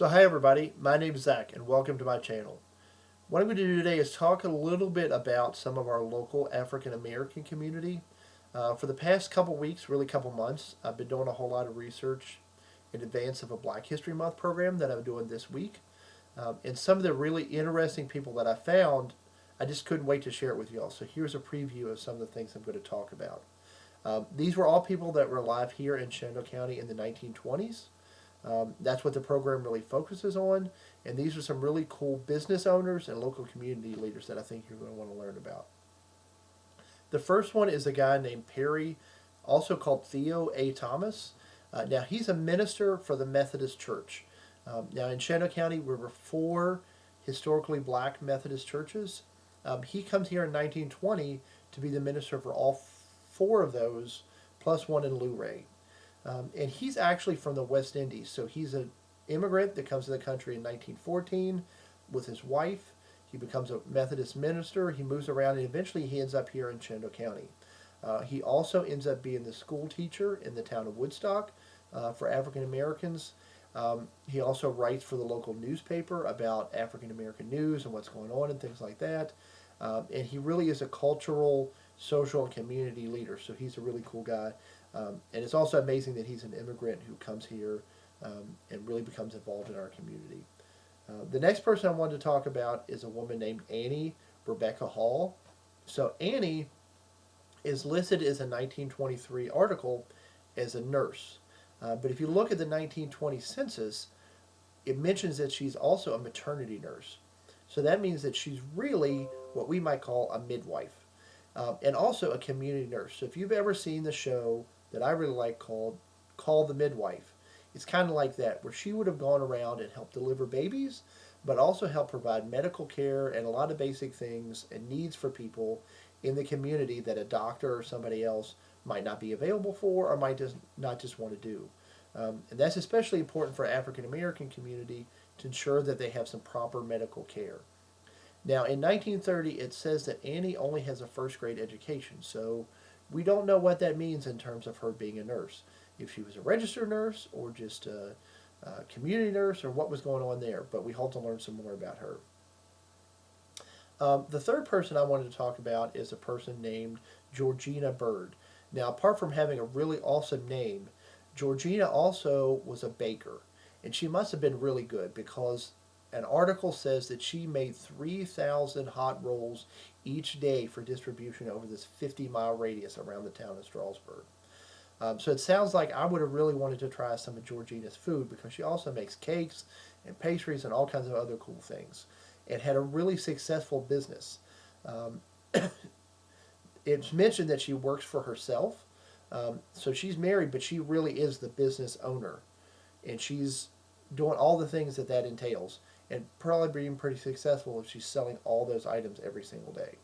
So hi everybody, my name is Zach and welcome to my channel. What I'm going to do today is talk a little bit about some of our local African American community. For the past couple weeks, really couple months, I've been doing a whole lot of research in advance of a Black History Month program that I'm doing this week. And some of the really interesting people that I found, I just couldn't wait to share it with you all. So here's a preview of some of the things I'm going to talk about. These were all people that were alive here in Shenandoah County in the 1920s. That's what the program really focuses on. And these are some really cool business owners and local community leaders that I think you're going to want to learn about. The first one is a guy named Perry, also called Theo A. Thomas. Now, he's a minister for the Methodist Church. Now, in Shenandoah County, there were 4 historically black Methodist churches. He comes here in 1920 to be the minister for all 4 of those, plus one in Luray. And he's actually from the West Indies, so he's an immigrant that comes to the country in 1914 with his wife. He becomes a Methodist minister. He moves around, and eventually he ends up here in Shenandoah County. He also ends up being the school teacher in the town of Woodstock for African Americans. He also writes for the local newspaper about African American news and what's going on and things like that. And he really is a cultural, social, and community leader, so he's a really cool guy. And it's also amazing that he's an immigrant who comes here and really becomes involved in our community. The next person I wanted to talk about is a woman named Annie Rebecca Hall. So Annie is listed as a 1923 article as a nurse. But if you look at the 1920 census, it mentions that she's also a maternity nurse. So that means that she's really what we might call a midwife. And also a community nurse. So if you've ever seen the show that I really like called Call the Midwife, it's kind of like that, where she would have gone around and helped deliver babies, but also help provide medical care and a lot of basic things and needs for people in the community that a doctor or somebody else might not be available for or might just not just want to do. And that's especially important for African American community to ensure that they have some proper medical care. Now, in 1930, it says that Annie only has a first grade education, so we don't know what that means in terms of her being a nurse. If she was a registered nurse or just a community nurse or what was going on there, but we hope to learn some more about her. The third person I wanted to talk about is a person named Georgina Bird. Now, apart from having a really awesome name, Georgina also was a baker, and she must have been really good because an article says that she made 3,000 hot rolls each day for distribution over this 50-mile radius around the town of Strasburg. So it sounds like I would have really wanted to try some of Georgina's food because she also makes cakes and pastries and all kinds of other cool things and had a really successful business. Um, it's mentioned that she works for herself. So she's married, but she really is the business owner. And she's doing all the things that that entails and probably being pretty successful if she's selling all those items every single day.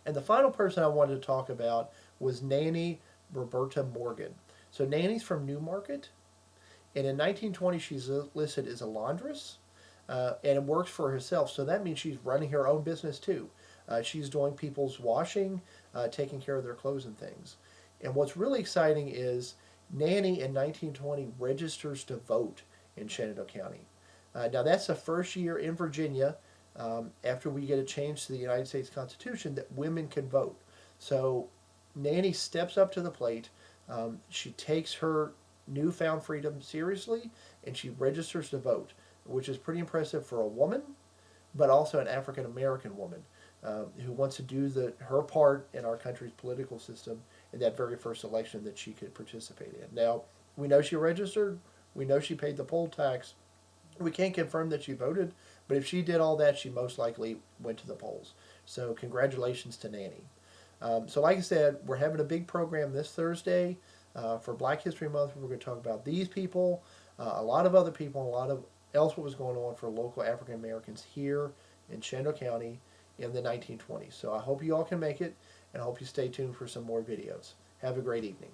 And the final person I wanted to talk about was Nanny Roberta Morgan. So Nanny's from Newmarket, and in 1920 she's listed as a laundress and works for herself. So that means she's running her own business too. She's doing people's washing, taking care of their clothes and things. And what's really exciting is Nanny in 1920 registers to vote in Shenandoah County. Now that's the first year in Virginia after we get a change to the United States Constitution that women can vote. So Nanny steps up to the plate. She takes her newfound freedom seriously and she registers to vote, which is pretty impressive for a woman, but also an African American woman who wants to do her part in our country's political system in that very first election that she could participate in. Now, we know she registered, we know she paid the poll tax. We can't confirm that she voted, but if she did all that, she most likely went to the polls. So congratulations to Nanny. So like I said, we're having a big program this Thursday for Black History Month. We're going to talk about these people, a lot of other people, and a lot of else what was going on for local African Americans here in Shenandoah County in the 1920s. So I hope you all can make it, and I hope you stay tuned for some more videos. Have a great evening.